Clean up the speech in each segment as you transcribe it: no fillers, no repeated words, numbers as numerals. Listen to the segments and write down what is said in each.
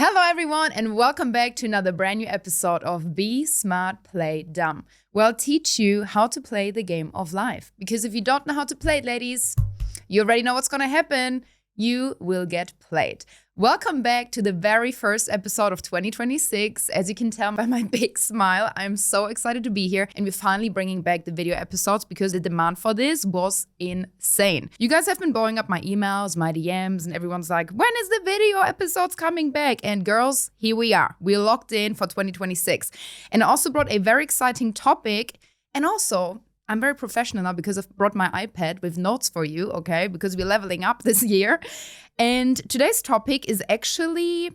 Hello, everyone, and welcome back to another brand new episode of Be Smart, Play Dumb, where I'll teach you how to play the game of life. Because if you don't know how to play it, ladies, you already know what's going to happen. You will get played. Welcome back to the very first episode of 2026. As you can tell by my big smile, I'm so excited to be here, and we're finally bringing back the video episodes because the demand for this was insane. You guys have been blowing up my emails, my DMs, and everyone's like, when is the video episodes coming back? And girls, here we are. We're locked in for 2026. And I also brought a very exciting topic, and also I'm very professional now because I've brought my iPad with notes for you, okay? Because we're leveling up this year. And today's topic is actually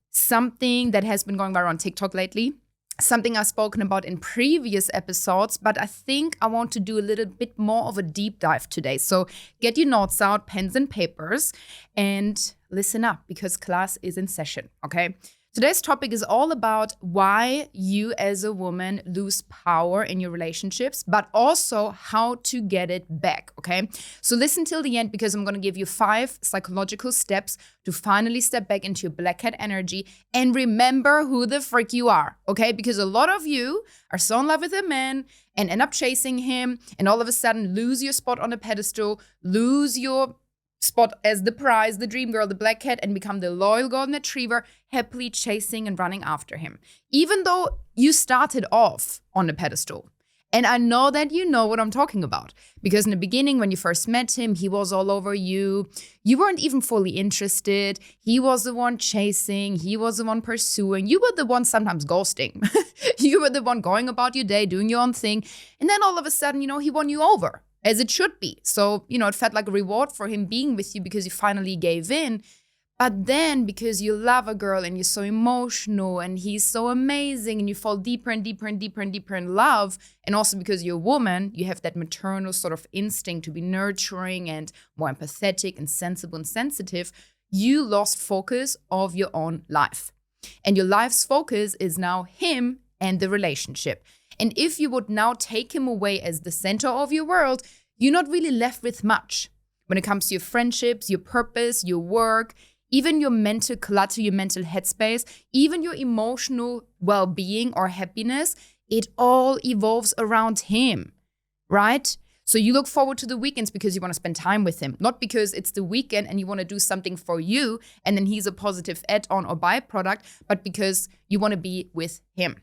something that has been going viral on TikTok lately. Something I've spoken about in previous episodes, but I think I want to do a little bit more of a deep dive today. So get your notes out, pens and papers, and listen up because class is in session, okay? Today's topic is all about why you as a woman lose power in your relationships, but also how to get it back, okay? So listen till the end because I'm going to give you 5 psychological steps to finally step back into your black cat energy and remember who the frick you are, okay? Because a lot of you are so in love with a man and end up chasing him and all of a sudden lose your spot on the pedestal, lose your spot as the prize, the dream girl, the black cat, and become the loyal golden retriever, happily chasing and running after him. Even though you started off on the pedestal. And I know that you know what I'm talking about. Because in the beginning, when you first met him, he was all over you. You weren't even fully interested. He was the one chasing. He was the one pursuing. You were the one sometimes ghosting. You were the one going about your day, doing your own thing. And then all of a sudden, he won you over. As it should be. So, it felt like a reward for him being with you because you finally gave in. But then because you love a girl and you're so emotional and he's so amazing and you fall deeper and deeper and deeper and deeper in love, and also because you're a woman, you have that maternal sort of instinct to be nurturing and more empathetic and sensible and sensitive, you lost focus of your own life. And your life's focus is now him and the relationship. And if you would now take him away as the center of your world, you're not really left with much. When it comes to your friendships, your purpose, your work, even your mental clutter, your mental headspace, even your emotional well-being or happiness, it all evolves around him, right? So you look forward to the weekends because you want to spend time with him, not because it's the weekend and you want to do something for you and then he's a positive add-on or byproduct, but because you want to be with him.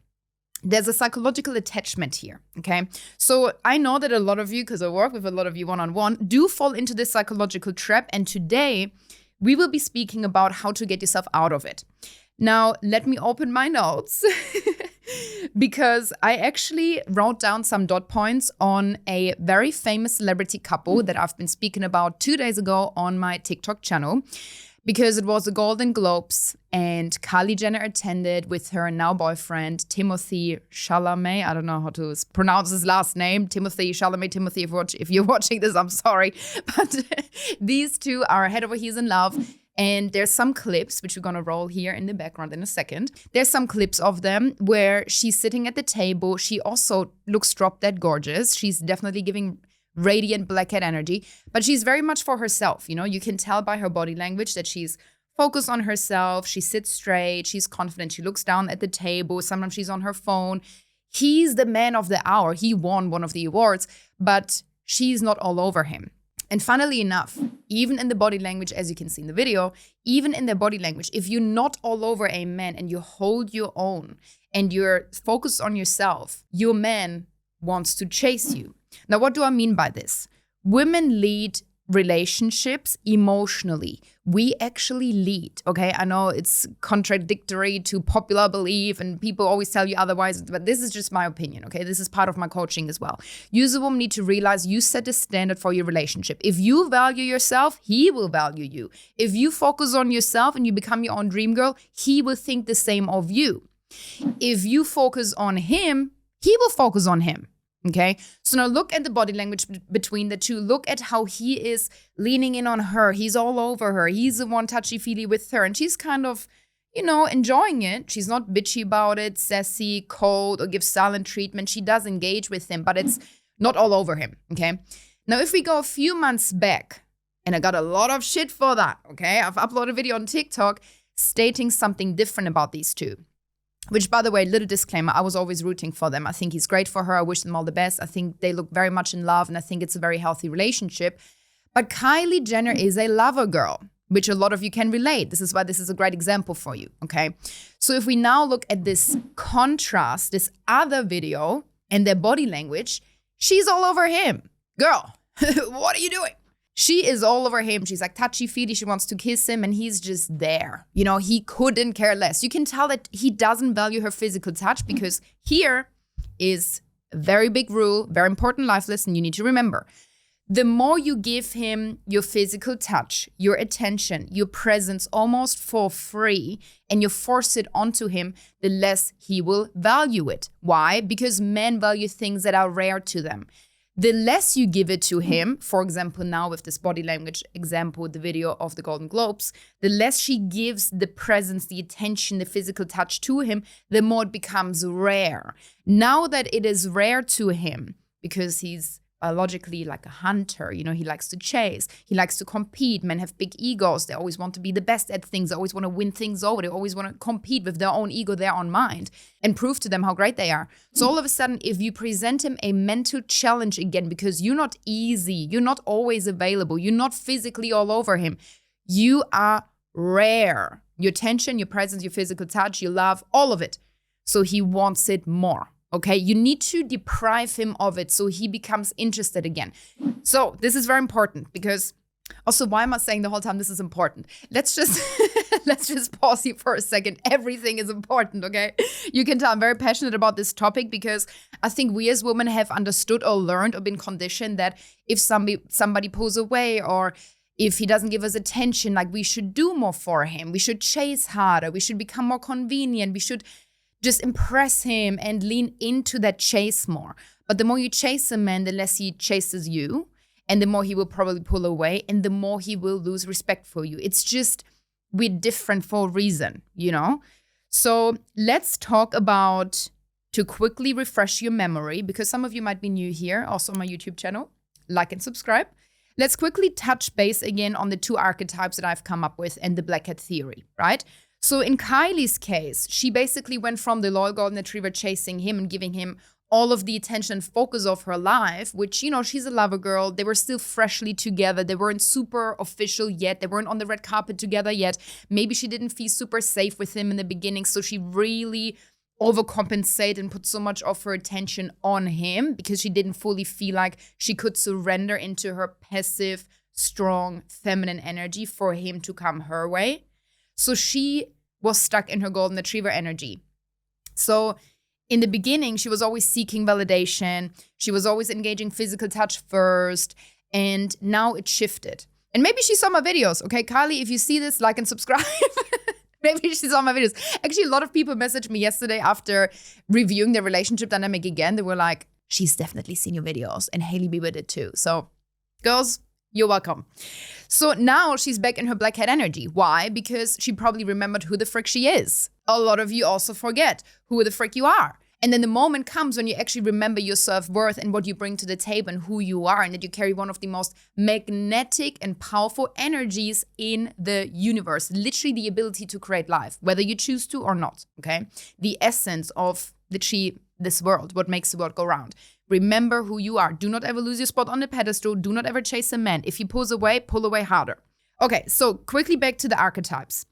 There's a psychological attachment here, okay? So I know that a lot of you, because I work with a lot of you one-on-one, do fall into this psychological trap. And today we will be speaking about how to get yourself out of it. Now, let me open my notes because I actually wrote down some dot points on a very famous celebrity couple that I've been speaking about 2 days ago on my TikTok channel. Because it was the Golden Globes and Kylie Jenner attended with her now boyfriend, Timothy Chalamet. I don't know how to pronounce his last name. Timothy Chalamet. Timothy, if you're watching this, I'm sorry. But these two are head over heels in love. And there's some clips, which we're going to roll here in the background in a second. There's some clips of them where she's sitting at the table. She also looks drop dead gorgeous. She's definitely giving radiant black cat energy, but she's very much for herself. You can tell by her body language that she's focused on herself. She sits straight. She's confident. She looks down at the table. Sometimes she's on her phone. He's the man of the hour. He won one of the awards, but she's not all over him. And funnily enough, even in the body language, as you can see in the video, even in their body language, if you're not all over a man and you hold your own and you're focused on yourself, your man wants to chase you. Now, what do I mean by this? Women lead relationships emotionally. We actually lead, okay? I know it's contradictory to popular belief and people always tell you otherwise, but this is just my opinion, okay? This is part of my coaching as well. You as a woman need to realize you set a standard for your relationship. If you value yourself, he will value you. If you focus on yourself and you become your own dream girl, he will think the same of you. If you focus on him, he will focus on him. Okay, so now look at the body language between the two. Look at how he is leaning in on her. He's all over her. He's the one touchy-feely with her. And she's kind of, enjoying it. She's not bitchy about it, sassy, cold, or gives silent treatment. She does engage with him, but it's not all over him. Okay, now if we go a few months back, and I got a lot of shit for that. Okay, I've uploaded a video on TikTok stating something different about these two. Which, by the way, little disclaimer, I was always rooting for them. I think he's great for her. I wish them all the best. I think they look very much in love, and I think it's a very healthy relationship. But Kylie Jenner is a lover girl, which a lot of you can relate. This is why this is a great example for you, okay? So if we now look at this contrast, this other video and their body language, she's all over him. Girl, what are you doing? She is all over him. She's like touchy-feely. She wants to kiss him, and he's just there. You know, he couldn't care less. You can tell that he doesn't value her physical touch, because here is a very big rule, very important life lesson you need to remember. The more you give him your physical touch, your attention, your presence almost for free, and you force it onto him, the less he will value it. Why? Because men value things that are rare to them. The less you give it to him, for example, now with this body language example, the video of the Golden Globes, the less she gives the presence, the attention, the physical touch to him, the more it becomes rare. Now that it is rare to him, because he's biologically like a hunter, you know, he likes to chase, he likes to compete. Men have big egos. They always want to be the best at things. They always want to win things over. They always want to compete with their own ego, their own mind, and prove to them how great they are. So all of a sudden, if you present him a mental challenge again, because you're not easy, you're not always available, you're not physically all over him, you are rare. Your attention, your presence, your physical touch, your love, all of it. So he wants it more. Okay, you need to deprive him of it so he becomes interested again. So this is very important, because also, why am I saying the whole time this is important? Let's just let's just pause here for a second. Everything is important, okay? You can tell I'm very passionate about this topic, because I think we as women have understood or learned or been conditioned that if somebody pulls away, or if he doesn't give us attention, like, we should do more for him. We should chase harder. We should become more convenient. We should just impress him and lean into that chase more. But the more you chase a man, the less he chases you, and the more he will probably pull away, and the more he will lose respect for you. It's just, we're different for a reason, you know? So let's talk about, to quickly refresh your memory, because some of you might be new here, also on my YouTube channel, like and subscribe. Let's quickly touch base again on the two archetypes that I've come up with and the black cat theory, right? So in Kylie's case, she basically went from the loyal golden retriever chasing him and giving him all of the attention and focus of her life, which, you know, she's a lover girl. They were still freshly together. They weren't super official yet. They weren't on the red carpet together yet. Maybe she didn't feel super safe with him in the beginning, so she really overcompensated and put so much of her attention on him, because she didn't fully feel like she could surrender into her passive, strong, feminine energy for him to come her way. So she was stuck in her golden retriever energy. So in the beginning, she was always seeking validation. She was always engaging physical touch first. And now it shifted. And maybe she saw my videos. Okay, Kylie, if you see this, like and subscribe. Maybe she saw my videos. Actually, a lot of people messaged me yesterday after reviewing the relationship dynamic again. They were like, she's definitely seen your videos. And Hailey Bieber did too. So girls, you're welcome. So now she's back in her black cat energy. Why? Because she probably remembered who the frick she is. A lot of you also forget who the frick you are. And then the moment comes when you actually remember your self-worth and what you bring to the table and who you are, and that you carry one of the most magnetic and powerful energies in the universe. Literally the ability to create life, whether you choose to or not, okay? The essence of literally this world, what makes the world go round. Remember who you are. Do not ever lose your spot on the pedestal. Do not ever chase a man. If he pulls away, pull away harder. Okay, so quickly back to the archetypes.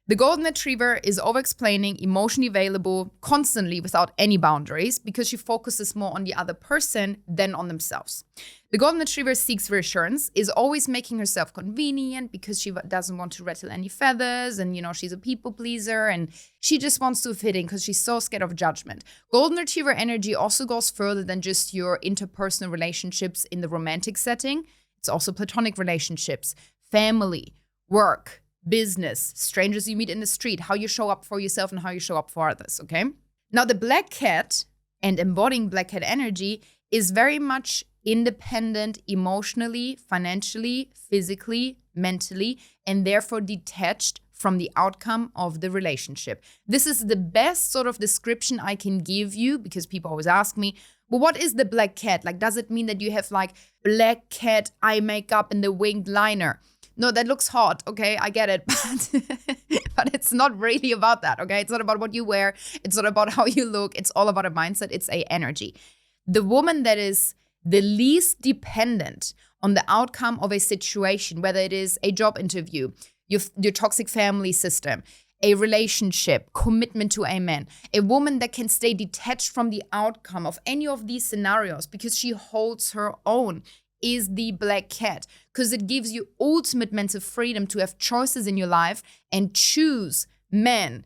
The golden retriever is over-explaining, emotionally available, constantly without any boundaries, because she focuses more on the other person than on themselves. The golden retriever seeks reassurance, is always making herself convenient because she doesn't want to rattle any feathers, and, you know, she's a people pleaser, and she just wants to fit in because she's so scared of judgment. Golden retriever energy also goes further than just your interpersonal relationships in the romantic setting. It's also platonic relationships, family, work, business, strangers you meet in the street, how you show up for yourself and how you show up for others, okay? Now, the black cat and embodying black cat energy is very much independent emotionally, financially, physically, mentally, and therefore detached from the outcome of the relationship. This is the best sort of description I can give you, because people always ask me, well, what is the black cat? Like, does it mean that you have like black cat eye makeup and the winged liner? No, that looks hot. Okay, I get it. But it's not really about that. Okay, it's not about what you wear. It's not about how you look. It's all about a mindset. It's a energy. The woman that is the least dependent on the outcome of a situation, whether it is a job interview, your toxic family system, a relationship, commitment to a man, a woman that can stay detached from the outcome of any of these scenarios because she holds her own, is the black cat, because it gives you ultimate mental freedom to have choices in your life and choose men,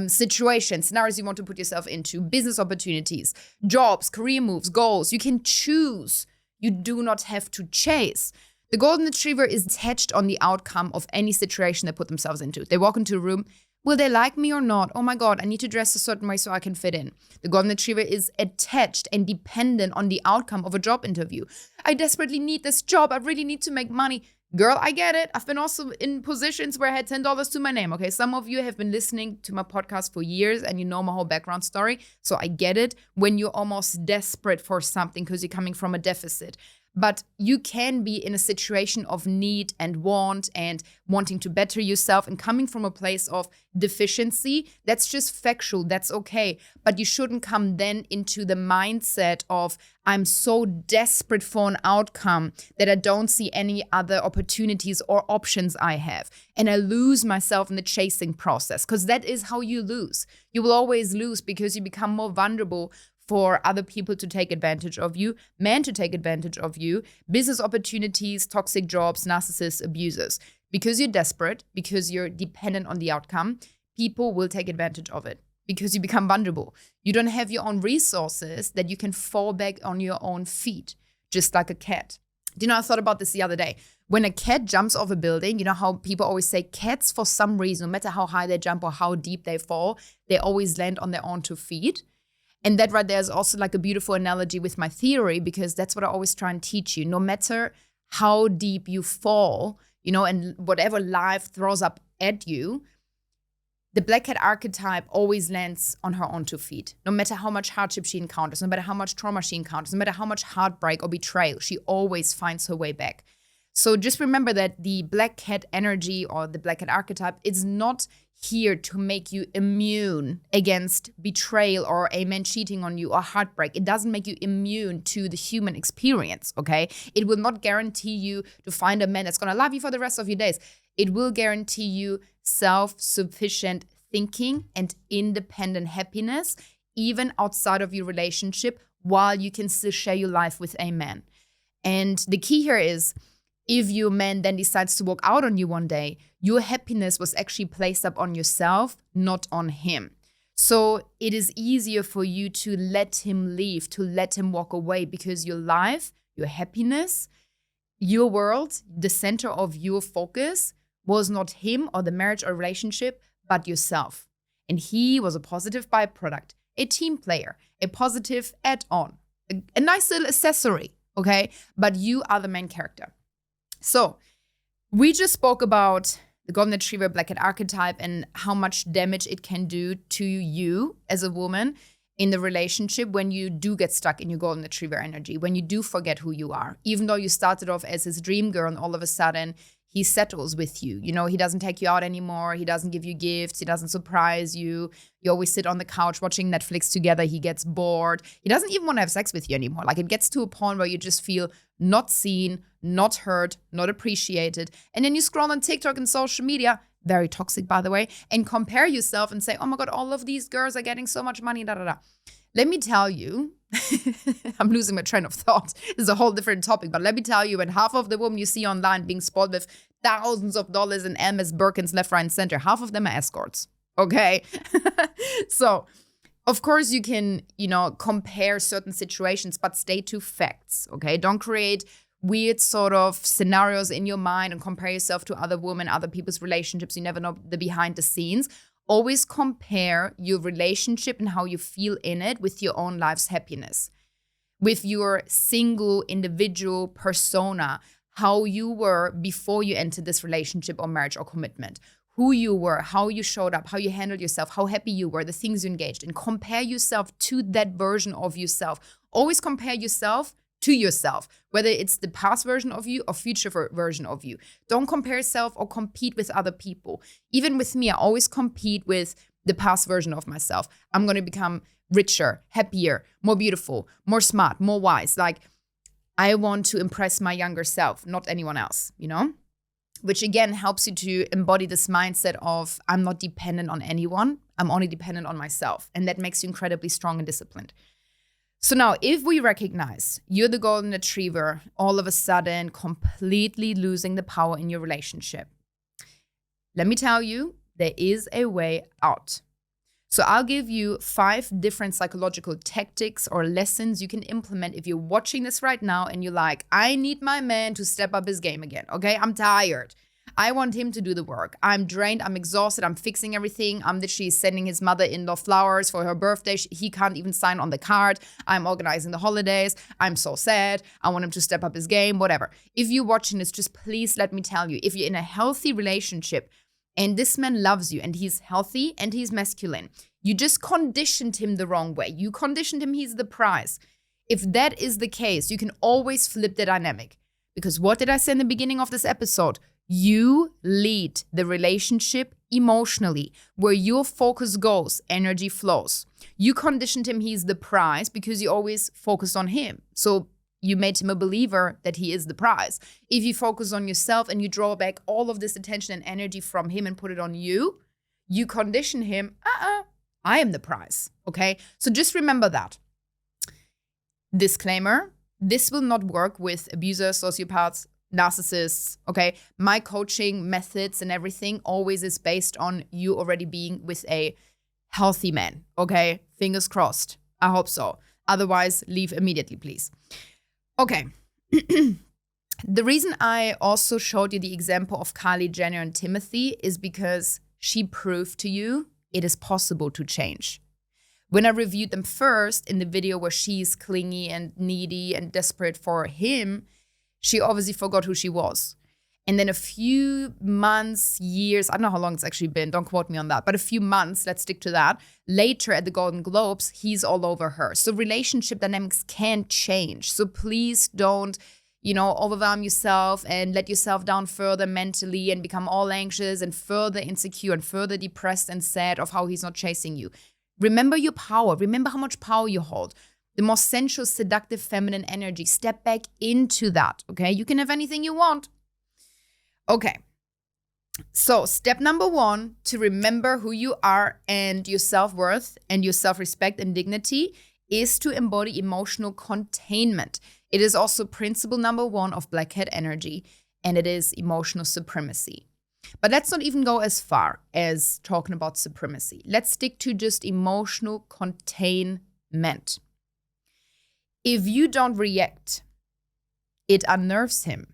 situations, scenarios you want to put yourself into, business opportunities, jobs, career moves, goals. You can choose. You do not have to chase. The golden retriever is attached on the outcome of any situation they put themselves into. They walk into a room. Will they like me or not? Oh my God, I need to dress a certain way so I can fit in. The golden retriever is attached and dependent on the outcome of a job interview. I desperately need this job. I really need to make money. Girl, I get it. I've been also in positions where I had $10 to my name. Okay, some of you have been listening to my podcast for years and you know my whole background story. So I get it when you're almost desperate for something because you're coming from a deficit. But you can be in a situation of need and want and wanting to better yourself and coming from a place of deficiency. That's just factual. That's okay. But you shouldn't come then into the mindset of, I'm so desperate for an outcome that I don't see any other opportunities or options I have. And I lose myself in the chasing process, because that is how you lose. You will always lose because you become more vulnerable for other people to take advantage of you, men to take advantage of you, business opportunities, toxic jobs, narcissists, abusers. Because you're desperate, because you're dependent on the outcome, people will take advantage of it because you become vulnerable. You don't have your own resources that you can fall back on your own feet, just like a cat. Do you know, I thought about this the other day. When a cat jumps off a building, you know how people always say cats, for some reason, no matter how high they jump or how deep they fall, they always land on their own two feet. And that right there is also like a beautiful analogy with my theory, because that's what I always try and teach you. No matter how deep you fall, you know, and whatever life throws up at you, the black cat archetype always lands on her own two feet. No matter how much hardship she encounters, no matter how much trauma she encounters, no matter how much heartbreak or betrayal, she always finds her way back. So just remember that the black cat energy or the black cat archetype is not here to make you immune against betrayal or a man cheating on you or heartbreak. It doesn't make you immune to the human experience, okay? It will not guarantee you to find a man that's going to love you for the rest of your days. It will guarantee you self-sufficient thinking and independent happiness, even outside of your relationship, while you can still share your life with a man. And the key here is, if your man then decides to walk out on you one day, your happiness was actually placed up on yourself, not on him. So it is easier for you to let him leave, to let him walk away, because your life, your happiness, your world, the center of your focus was not him or the marriage or relationship, but yourself. And he was a positive byproduct, a team player, a positive add-on, a nice little accessory, okay? But you are the main character. So we just spoke about the golden retriever black cat archetype and how much damage it can do to you as a woman in the relationship when you do get stuck in your golden retriever energy, when you do forget who you are. Even though you started off as his dream girl and all of a sudden he settles with you. You know, he doesn't take you out anymore. He doesn't give you gifts. He doesn't surprise you. You always sit on the couch watching Netflix together. He gets bored. He doesn't even want to have sex with you anymore. Like, it gets to a point where you just feel not seen, not heard, not appreciated. And then you scroll on TikTok and social media, very toxic, by the way, and compare yourself and say, oh my God, all of these girls are getting so much money, da, da, da. Let me tell you, I'm losing my train of thought. This is a whole different topic, but let me tell you, when half of the women you see online being spoiled with thousands of dollars in MS Birkins left, right, and center, half of them are escorts, okay? So, of course, you can, compare certain situations, but stay to facts, okay? Don't create weird sort of scenarios in your mind and compare yourself to other women, other people's relationships. You never know the behind the scenes. Always compare your relationship and how you feel in it with your own life's happiness, with your single individual persona, how you were before you entered this relationship or marriage or commitment, who you were, how you showed up, how you handled yourself, how happy you were, the things you engaged in. Compare yourself to that version of yourself. Always compare yourself to yourself, whether it's the past version of you or future version of you. Don't compare yourself or compete with other people. Even with me, I always compete with the past version of myself. I'm going to become richer, happier, more beautiful, more smart, more wise. Like, I want to impress my younger self, not anyone else, you know? Which again helps you to embody this mindset of I'm not dependent on anyone. I'm only dependent on myself. And that makes you incredibly strong and disciplined. So now if we recognize you're the golden retriever, all of a sudden completely losing the power in your relationship, let me tell you, there is a way out. So I'll give you 5 different psychological tactics or lessons you can implement if you're watching this right now and you're like, I need my man to step up his game again, okay? I'm tired. I want him to do the work. I'm drained. I'm exhausted. I'm fixing everything. I'm literally sending his mother-in-law flowers for her birthday. He can't even sign on the card. I'm organizing the holidays. I'm so sad. I want him to step up his game, whatever. If you're watching this, just please let me tell you, if you're in a healthy relationship, and this man loves you and he's healthy and he's masculine, you just conditioned him the wrong way. You conditioned him he's the prize. If that is the case, you can always flip the dynamic. Because what did I say in the beginning of this episode? You lead the relationship emotionally. Where your focus goes, energy flows. You conditioned him he's the prize because you always focused on him. So you made him a believer that he is the prize. If you focus on yourself and you draw back all of this attention and energy from him and put it on you, you condition him, I am the prize, okay? So just remember that. Disclaimer, this will not work with abusers, sociopaths, narcissists, okay? My coaching methods and everything always is based on you already being with a healthy man, okay? Fingers crossed. I hope so. Otherwise, leave immediately, please. Okay. The reason I also showed you the example of Kylie Jenner and Timothy is because she proved to you it is possible to change. When I reviewed them first in the video where she's clingy and needy and desperate for him, she obviously forgot who she was. And then a few months, years, I don't know how long it's actually been, don't quote me on that, but a few months, let's stick to that. Later at the Golden Globes, he's all over her. So relationship dynamics can change. So please don't, overwhelm yourself and let yourself down further mentally and become all anxious and further insecure and further depressed and sad of how he's not chasing you. Remember your power. Remember how much power you hold. The most sensual, seductive, feminine energy. Step back into that, okay? You can have anything you want. Okay, so step number 1 to remember who you are and your self-worth and your self-respect and dignity is to embody emotional containment. It is also principle number 1 of Black Hat energy, and it is emotional supremacy. But let's not even go as far as talking about supremacy. Let's stick to just emotional containment. If you don't react, it unnerves him.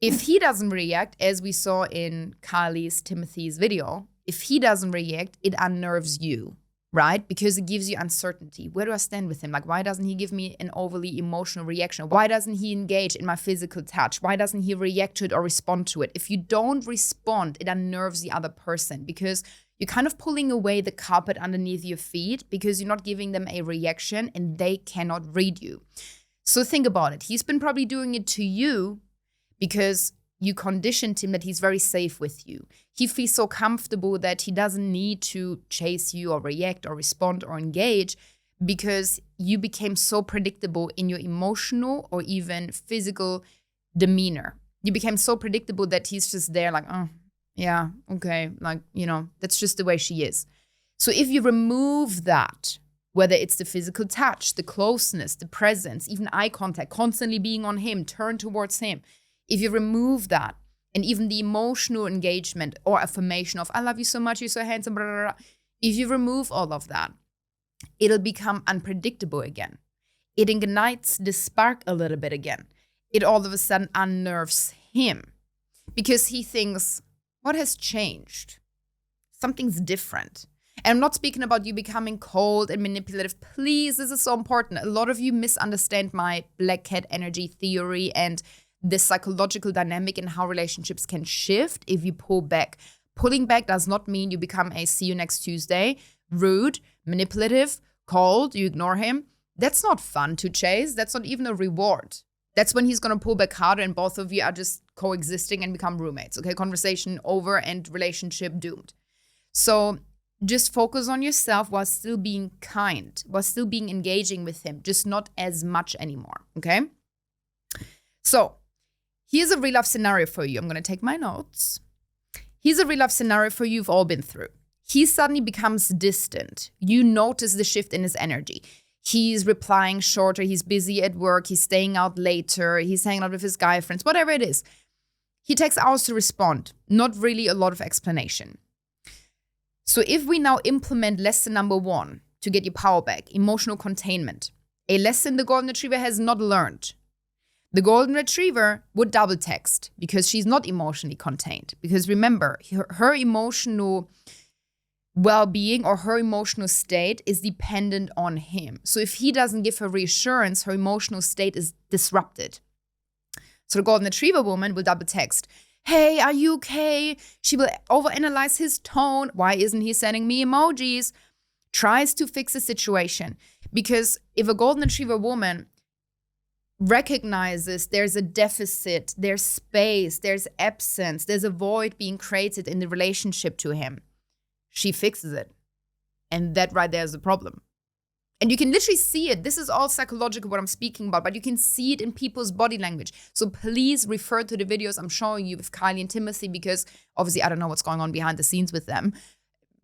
If he doesn't react, as we saw in Timothy's video, if he doesn't react, it unnerves you, right? Because it gives you uncertainty. Where do I stand with him? Like, why doesn't he give me an overly emotional reaction? Why doesn't he engage in my physical touch? Why doesn't he react to it or respond to it? If you don't respond, it unnerves the other person because you're kind of pulling away the carpet underneath your feet because you're not giving them a reaction and they cannot read you. So think about it. He's been probably doing it to you because you conditioned him that he's very safe with you. He feels so comfortable that he doesn't need to chase you or react or respond or engage because you became so predictable in your emotional or even physical demeanor. You became so predictable that he's just there like, oh, yeah, okay, like, that's just the way she is. So if you remove that, whether it's the physical touch, the closeness, the presence, even eye contact, constantly being on him, turn towards him, if you remove that, and even the emotional engagement or affirmation of, I love you so much, you're so handsome, blah, blah, blah. If you remove all of that, it'll become unpredictable again. It ignites the spark a little bit again. It all of a sudden unnerves him because he thinks, what has changed? Something's different. And I'm not speaking about you becoming cold and manipulative. Please, this is so important. A lot of you misunderstand my Black Cat energy theory and the psychological dynamic and how relationships can shift if you pull back. Pulling back does not mean you become a see you next Tuesday, rude, manipulative, cold, you ignore him. that's not fun to chase. That's not even a reward. That's when he's going to pull back harder and both of you are just coexisting and become roommates. Okay, conversation over and relationship doomed. So just focus on yourself while still being kind, while still being engaging with him, just not as much anymore, okay? So here's a real life scenario for you. I'm going to take my notes. Here's a real life scenario for you you've all been through. He suddenly becomes distant. You notice the shift in his energy. He's replying shorter. He's busy at work. He's staying out later. He's hanging out with his guy friends, whatever it is. He takes hours to respond. Not really a lot of explanation. So if we now implement lesson number 1 to get your power back, emotional containment, a lesson the golden retriever has not learned. The golden retriever would double text because she's not emotionally contained. Because remember, her emotional well-being or her emotional state is dependent on him. So if he doesn't give her reassurance, her emotional state is disrupted. So the golden retriever woman will double text, hey, are you okay? She will overanalyze his tone. Why isn't he sending me emojis? Tries to fix the situation. Because if a golden retriever woman recognizes there's a deficit, there's space, there's absence, there's a void being created in the relationship to him, she fixes it. And that right there is the problem. And you can literally see it. This is all psychological, what I'm speaking about, but you can see it in people's body language. So please refer to the videos I'm showing you with Kylie and Timothy, because obviously I don't know what's going on behind the scenes with them.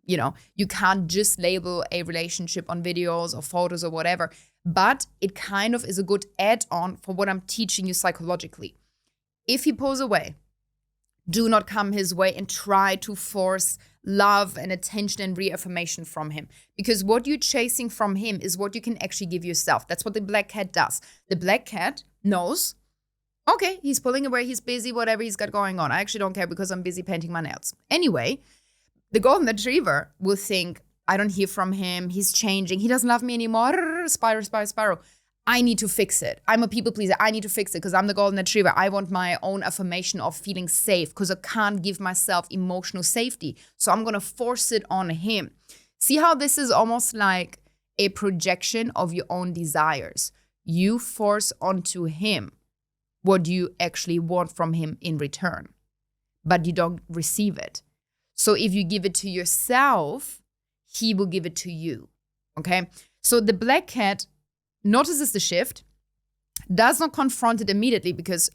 You know, you can't just label a relationship on videos or photos or whatever, but it kind of is a good add-on for what I'm teaching you psychologically. If he pulls away, do not come his way and try to force love and attention and reaffirmation from him. Because what you're chasing from him is what you can actually give yourself. That's what the black cat does. The black cat knows, okay, he's pulling away, he's busy, whatever he's got going on. I actually don't care because I'm busy painting my nails. Anyway, the golden retriever will think, I don't hear from him, he's changing, he doesn't love me anymore, spiral. I need to fix it. I'm a people pleaser. I need to fix it because I'm the golden retriever. I want my own affirmation of feeling safe because I can't give myself emotional safety. So I'm going to force it on him. See how this is almost like a projection of your own desires. You force onto him what you actually want from him in return, but you don't receive it. So if you give it to yourself, he will give it to you. Okay? So the black cat notices the shift, does not confront it immediately because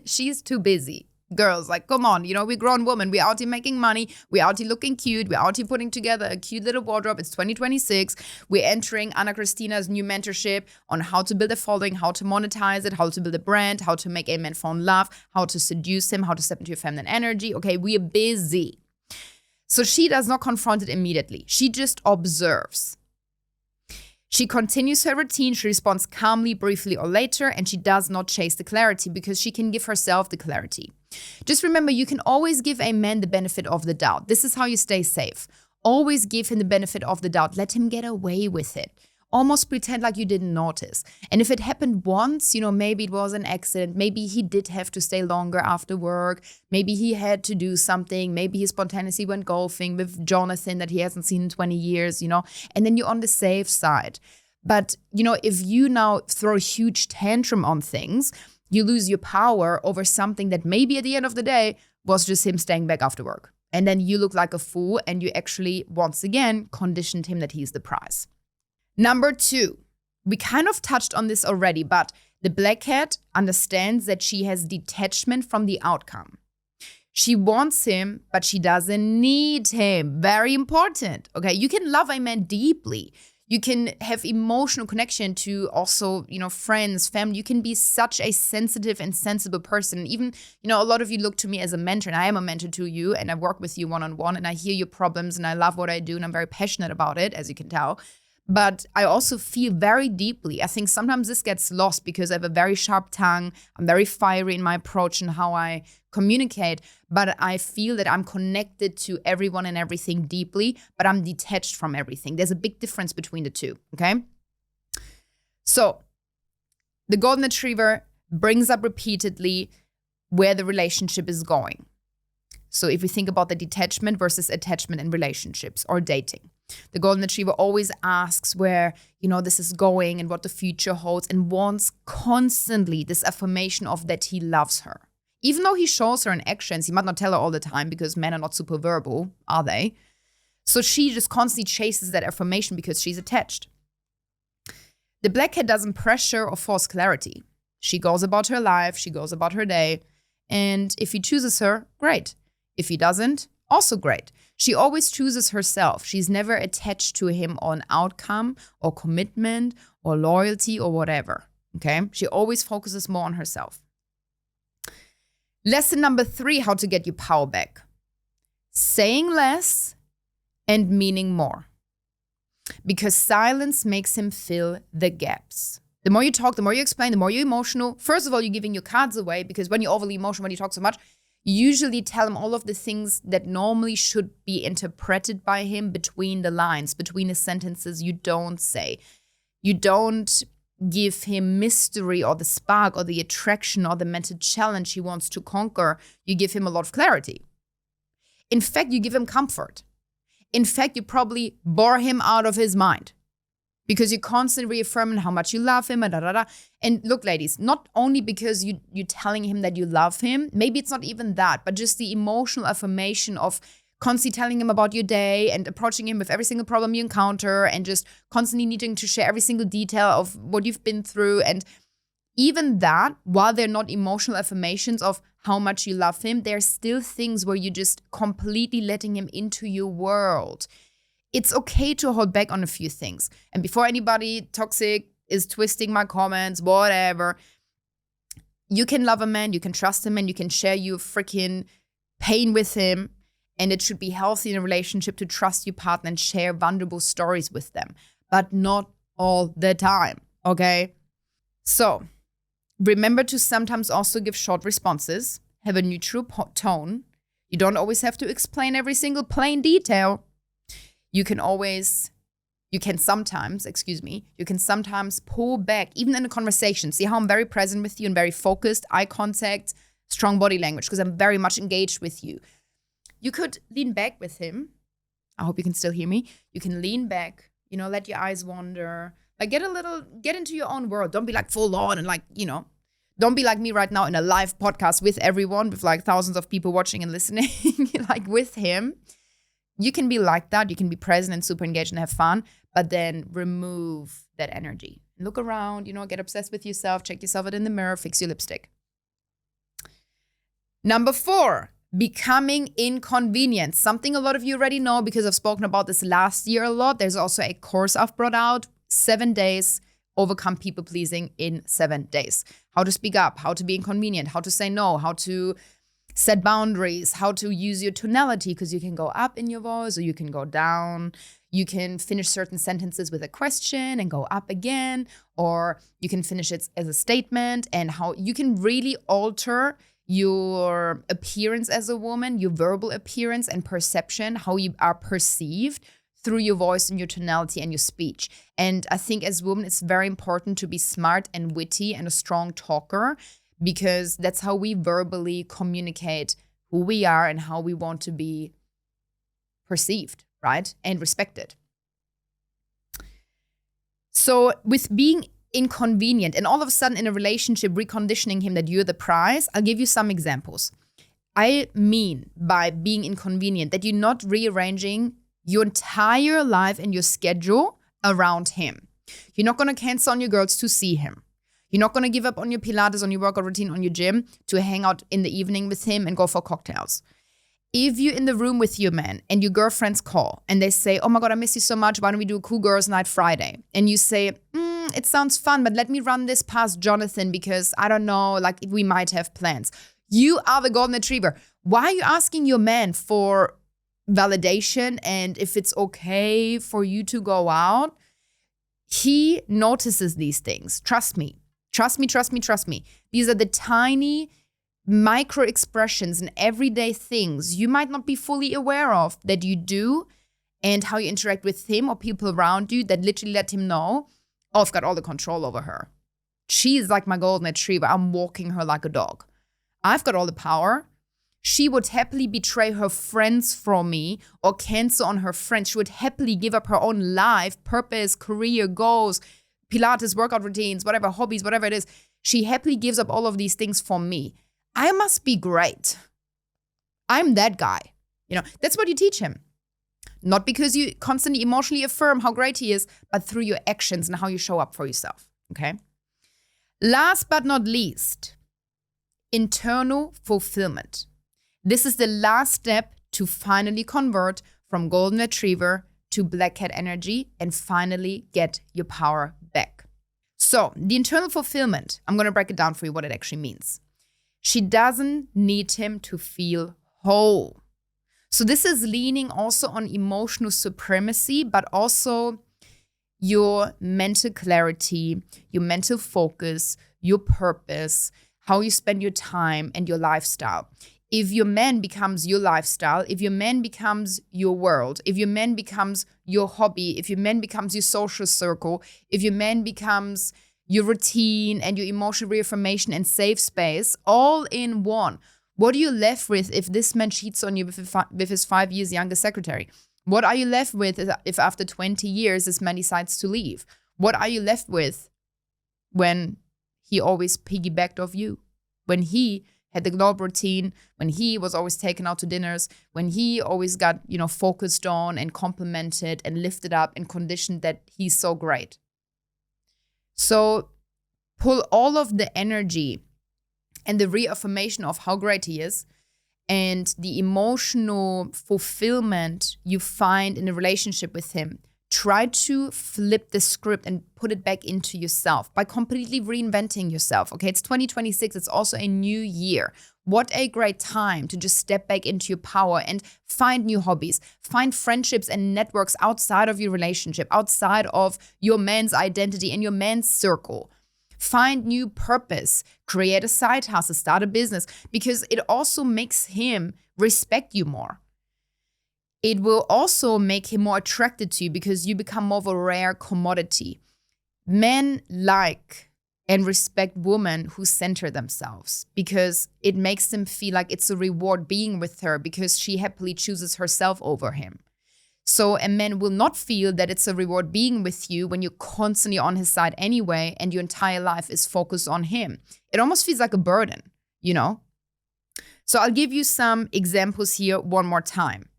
she's too busy. Girls, like, come on, we're grown women. We're out here making money. We're out here looking cute. We're out here putting together a cute little wardrobe. It's 2026. We're entering Anna Christina's new mentorship on how to build a following, how to monetize it, how to build a brand, how to make a man fall in love, how to seduce him, how to step into your feminine energy. Okay, we are busy. So she does not confront it immediately. She just observes. She continues her routine, she responds calmly, briefly, or later, and she does not chase the clarity because she can give herself the clarity. Just remember, you can always give a man the benefit of the doubt. This is how you stay safe. Always give him the benefit of the doubt. Let him get away with it. Almost pretend like you didn't notice. And if it happened once, maybe it was an accident. Maybe he did have to stay longer after work. Maybe he had to do something. Maybe he spontaneously went golfing with Jonathan that he hasn't seen in 20 years, and then you're on the safe side. But, if you now throw a huge tantrum on things, you lose your power over something that maybe at the end of the day was just him staying back after work. And then you look like a fool and you actually, once again, conditioned him that he's the prize. Number 2, we kind of touched on this already, but the black cat understands that she has detachment from the outcome. She wants him, but she doesn't need him. Very important. Okay, you can love a man deeply. You can have emotional connection to also, friends, family. You can be such a sensitive and sensible person. Even, a lot of you look to me as a mentor, and I am a mentor to you, and I work with you one-on-one, and I hear your problems, and I love what I do, and I'm very passionate about it, as you can tell. But I also feel very deeply. I think sometimes this gets lost because I have a very sharp tongue. I'm very fiery in my approach and how I communicate. But I feel that I'm connected to everyone and everything deeply, but I'm detached from everything. There's a big difference between the two, okay? So the golden retriever brings up repeatedly where the relationship is going. So if we think about the detachment versus attachment in relationships or dating. The golden retriever always asks where, this is going and what the future holds, and wants constantly this affirmation of that he loves her. Even though he shows her in actions, he might not tell her all the time because men are not super verbal, are they? So she just constantly chases that affirmation because she's attached. The black cat doesn't pressure or force clarity. She goes about her life, she goes about her day, and if he chooses her, great. If he doesn't, also great. She always chooses herself. She's never attached to him on outcome or commitment or loyalty or whatever, okay? She always focuses more on herself. Lesson number 3, how to get your power back. Saying less and meaning more. Because silence makes him fill the gaps. The more you talk, the more you explain, the more you're emotional. First of all, you're giving your cards away because when you're overly emotional, when you talk so much, you usually tell him all of the things that normally should be interpreted by him between the lines, between the sentences you don't say. You don't give him mystery or the spark or the attraction or the mental challenge he wants to conquer. You give him a lot of clarity. In fact, you give him comfort. In fact, you probably bore him out of his mind because you're constantly reaffirming how much you love him. And look, ladies, not only because you're telling him that you love him, maybe it's not even that, but just the emotional affirmation of constantly telling him about your day and approaching him with every single problem you encounter and just constantly needing to share every single detail of what you've been through. And even that, while they're not emotional affirmations of how much you love him, they're still things where you're just completely letting him into your world. It's okay to hold back on a few things. And before anybody toxic is twisting my comments, whatever, you can love a man, you can trust him, and you can share your freaking pain with him. And it should be healthy in a relationship to trust your partner and share vulnerable stories with them, but not all the time, okay? So remember to sometimes also give short responses, have a neutral tone. You don't always have to explain every single plain detail. You can sometimes pull back, even in a conversation. See how I'm very present with you and very focused, eye contact, strong body language, because I'm very much engaged with you. You could lean back with him. I hope you can still hear me. You can lean back, let your eyes wander. Like get into your own world. Don't be like full on and don't be like me right now in a live podcast with everyone, with like thousands of people watching and listening, like with him. You can be like that. You can be present and super engaged and have fun, but then remove that energy. Look around, get obsessed with yourself, check yourself out in the mirror, fix your lipstick. Number 4, becoming inconvenient. Something a lot of you already know because I've spoken about this last year a lot. There's also a course I've brought out, 7 days, overcome people pleasing in 7 days. How to speak up, how to be inconvenient, how to say no, how to set boundaries, how to use your tonality, because you can go up in your voice or you can go down. You can finish certain sentences with a question and go up again, or you can finish it as a statement, and how you can really alter your appearance as a woman, your verbal appearance and perception, how you are perceived through your voice and your tonality and your speech. And I think as women, it's very important to be smart and witty and a strong talker, because that's how we verbally communicate who we are and how we want to be perceived, right? And respected. So with being inconvenient and all of a sudden in a relationship reconditioning him that you're the prize, I'll give you some examples. I mean by being inconvenient that you're not rearranging your entire life and your schedule around him. You're not going to cancel on your girls to see him. You're not going to give up on your Pilates, on your workout routine, on your gym to hang out in the evening with him and go for cocktails. If you're in the room with your man and your girlfriends call and they say, oh my God, I miss you so much. Why don't we do a cool girls night Friday? And you say, it sounds fun, but let me run this past Jonathan because I don't know, like we might have plans. You are the golden retriever. Why are you asking your man for validation and if it's okay for you to go out? He notices these things. Trust me. Trust me, trust me, trust me. These are the tiny micro expressions and everyday things you might not be fully aware of that you do, and how you interact with him or people around you that literally let him know, oh, I've got all the control over her. She is like my golden retriever. I'm walking her like a dog. I've got all the power. She would happily betray her friends for me or cancel on her friends. She would happily give up her own life, purpose, career, goals, Pilates, workout routines, whatever, hobbies, whatever it is. She happily gives up all of these things for me. I must be great. I'm that guy. That's what you teach him. Not because you constantly emotionally affirm how great he is, but through your actions and how you show up for yourself, okay? Last but not least, internal fulfillment. This is the last step to finally convert from golden retriever to black cat energy and finally get your power back. So the internal fulfillment, I'm going to break it down for you what it actually means. She doesn't need him to feel whole. So this is leaning also on emotional supremacy, but also your mental clarity, your mental focus, your purpose, how you spend your time and your lifestyle. If your man becomes your lifestyle, if your man becomes your world, if your man becomes your hobby, if your man becomes your social circle, if your man becomes your routine and your emotional reaffirmation and safe space, all in one, what are you left with if this man cheats on you with his 5 years younger secretary? What are you left with if after 20 years this man decides to leave? What are you left with when he always piggybacked off you? When he had the globe routine, when he was always taken out to dinners, when he always got, focused on and complimented and lifted up and conditioned that he's so great. So pull all of the energy and the reaffirmation of how great he is and the emotional fulfillment you find in a relationship with him. Try to flip the script and put it back into yourself by completely reinventing yourself. Okay, it's 2026. It's also a new year. What a great time to just step back into your power and find new hobbies, find friendships and networks outside of your relationship, outside of your man's identity and your man's circle. Find new purpose, create a side hustle, start a business, because it also makes him respect you more. It will also make him more attracted to you because you become more of a rare commodity. Men like and respect women who center themselves because it makes them feel like it's a reward being with her because she happily chooses herself over him. So a man will not feel that it's a reward being with you when you're constantly on his side anyway and your entire life is focused on him. It almost feels like a burden, So I'll give you some examples here one more time.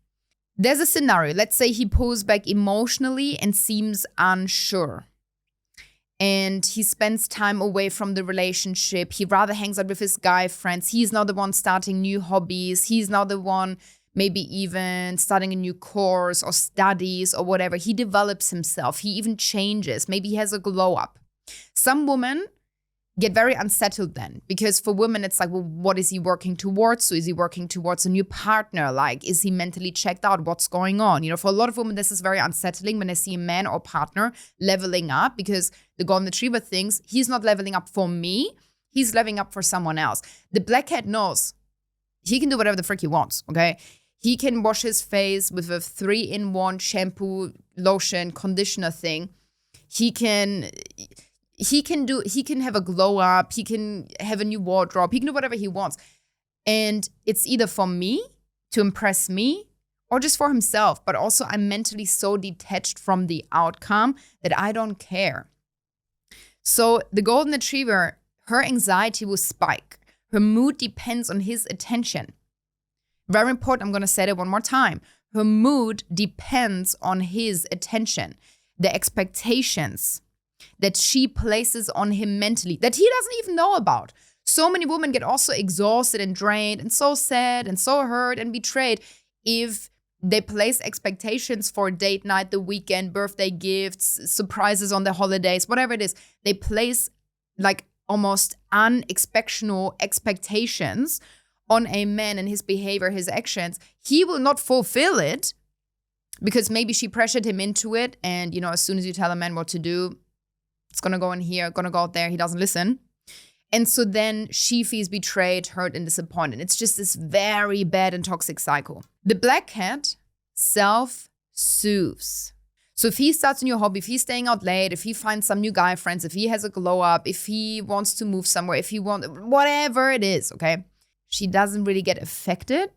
There's a scenario. Let's say he pulls back emotionally and seems unsure. And he spends time away from the relationship. He rather hangs out with his guy friends. He's not the one starting new hobbies. He's not the one maybe even starting a new course or studies or whatever. He develops himself. He even changes. Maybe he has a glow up. Some women get very unsettled then because for women, it's like, well, what is he working towards? So is he working towards a new partner? Like, is he mentally checked out? What's going on? For a lot of women, this is very unsettling when they see a man or partner leveling up because the golden retriever thinks he's not leveling up for me. He's leveling up for someone else. The black cat knows he can do whatever the frick he wants, okay? He can wash his face with a 3-in-1 shampoo, lotion, conditioner thing. He can have a glow up. He can have a new wardrobe. He can do whatever he wants. And it's either for me to impress me or just for himself. But also I'm mentally so detached from the outcome that I don't care. So the golden retriever, her anxiety will spike. Her mood depends on his attention. Very important. I'm going to say that one more time. Her mood depends on his attention. The expectations that she places on him mentally that he doesn't even know about. So many women get also exhausted and drained and so sad and so hurt and betrayed if they place expectations for date night, the weekend, birthday gifts, surprises on the holidays, whatever it is. They place like almost unexpectional expectations on a man and his behavior, his actions. He will not fulfill it because maybe she pressured him into it. And, as soon as you tell a man what to do, it's going to go in here, going to go out there. He doesn't listen. And so then she feels betrayed, hurt, and disappointed. It's just this very bad and toxic cycle. The black cat self-soothes. So if he starts a new hobby, if he's staying out late, if he finds some new guy friends, if he has a glow up, if he wants to move somewhere, if he wants, whatever it is, okay? she doesn't really get affected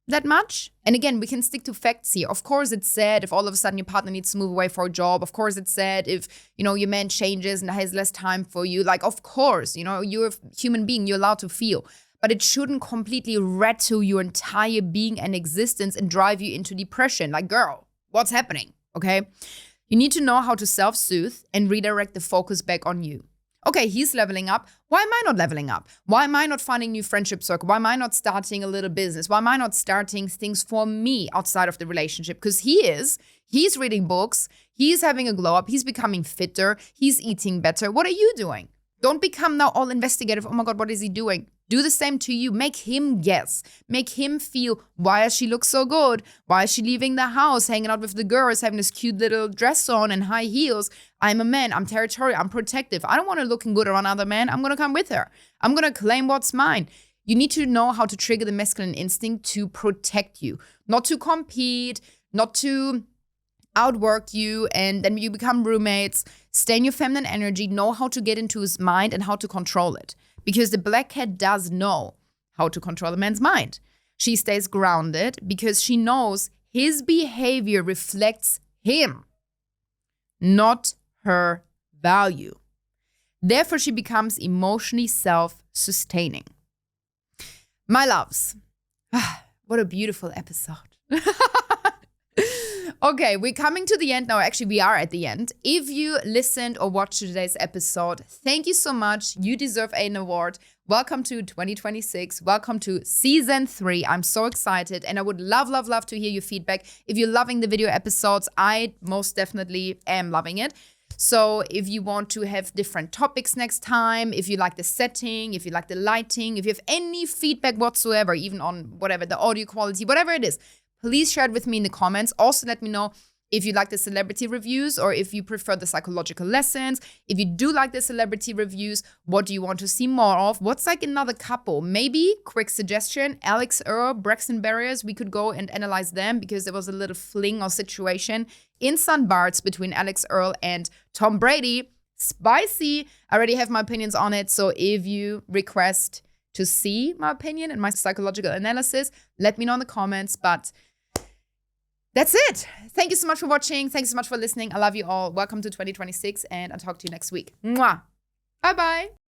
that much. And again, we can stick to facts here. Of course, it's sad if all of a sudden your partner needs to move away for a job. Of course, it's sad if, your man changes and has less time for you. Like, of course, you're a human being, you're allowed to feel. But it shouldn't completely rattle your entire being and existence and drive you into depression. Like, girl, what's happening? Okay? You need to know how to self-soothe and redirect the focus back on you. Okay, he's leveling up. Why am I not leveling up? Why am I not finding new friendship circle? Why am I not starting a little business? Why am I not starting things for me outside of the relationship? Because he's reading books. He's having a glow up. He's becoming fitter. He's eating better. What are you doing? Don't become now all investigative. Oh my God, what is he doing? Do the same to you. Make him guess. Make him feel, why does she look so good? Why is she leaving the house, hanging out with the girls, having this cute little dress on and high heels? I'm a man. I'm territorial. I'm protective. I don't want her looking good around other men. I'm going to come with her. I'm going to claim what's mine. You need to know how to trigger the masculine instinct to protect you, not to compete, not to outwork you, and then you become roommates. Stay in your feminine energy. Know how to get into his mind and how to control it. Because the black cat does know how to control a man's mind. She stays grounded because she knows his behavior reflects him, not her value. Therefore, she becomes emotionally self-sustaining. My loves, what a beautiful episode. Okay, we're coming to the end now. Actually, we are at the end. If you listened or watched today's episode, thank you so much. You deserve an award. Welcome to 2026. Welcome to season 3. I'm so excited, and I would love, love, love to hear your feedback. If you're loving the video episodes, I most definitely am loving it. So if you want to have different topics next time, if you like the setting, if you like the lighting, if you have any feedback whatsoever, even on whatever, the audio quality, whatever it is, please share it with me in the comments. Also, let me know if you like the celebrity reviews or if you prefer the psychological lessons. If you do like the celebrity reviews, what do you want to see more of? What's like another couple? Maybe, quick suggestion, Alex Earl, Braxton Berrios. We could go and analyze them because there was a little fling or situation in St. Bart's between Alex Earl and Tom Brady. Spicy. I already have my opinions on it. So if you request to see my opinion and my psychological analysis, let me know in the comments. But that's it. Thank you so much for watching. Thank you so much for listening. I love you all. Welcome to 2026, and I'll talk to you next week. Mwah. Bye-bye.